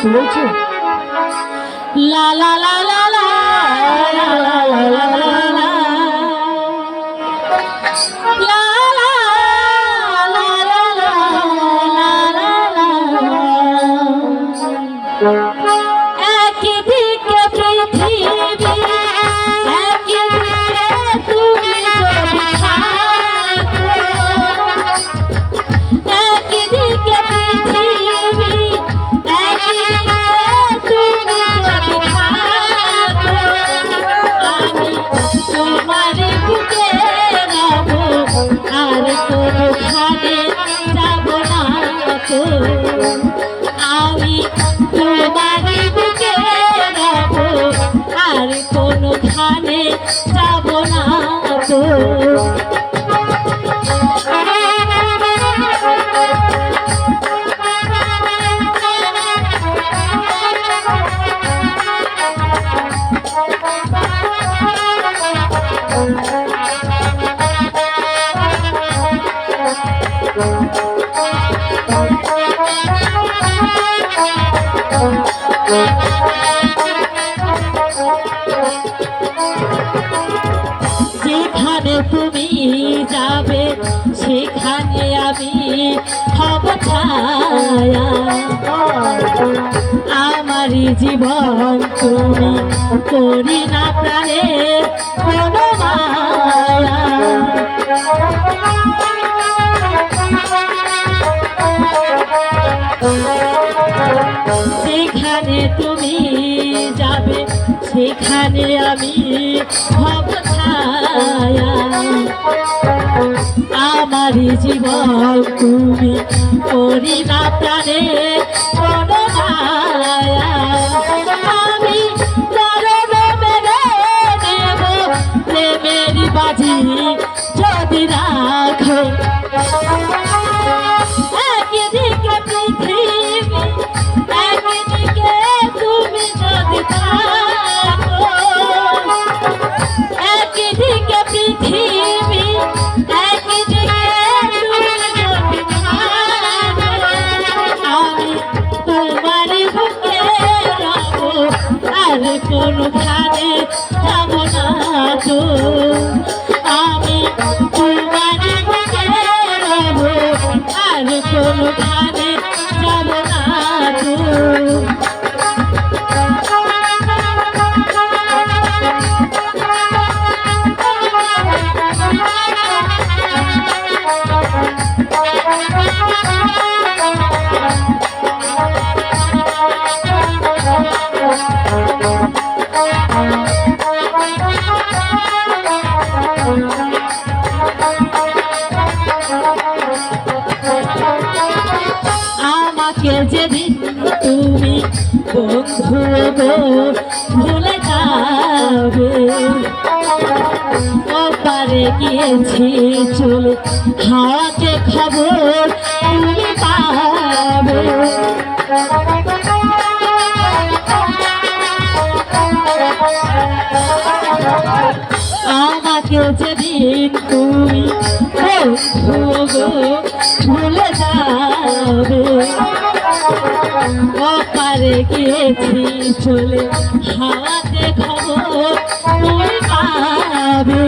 বলছো লা লা লা লা লা লা লা লা লা একদিকে পৃথিবী একদিকে তুমি যদি থাকো একদিকে পৃথিবী একদিকে তুমি যদি থাকো আমি তোমার বুকে রব আর কোনোখানে যাব না তো আমি তোমার বুকে রব আর কোনোখানে যাব না তো যেখানে তুমি যাবে সেখানে আমি হব ছায়া আমারই জীবন তুমি করি না প্রাণে কোনো মায়া যেখানে তুমি যাবে সেখানে আমি হব ছায়া আমারই জীবন তুমি করি না প্রাণে কোনো মায়া আমি মরণ মেরে নেব প্রেমের বাজি যদি রাখো একদিকে পৃথিবী একদিকে তুমি যদি থাকো একদিকে পৃথিবী একদিকে তুমি যদি থাকো আমি তোমার বুকে রব আর কোনোখানে যাব না তো আমি তোমার বুকে রব আর কোনোখানে যাব না তো আমাকে যেদিন তুমি বন্ধু গো ভুলে যাবে ওপারে গিয়েছি চলে হাওয়াতে খবর তুমি পাবে আমাকে যেদিন তুমি বন্ধু গো ভুলে যাবে ওপারে গিয়েছি চলে হাওয়াতে খবর তুমি পাবে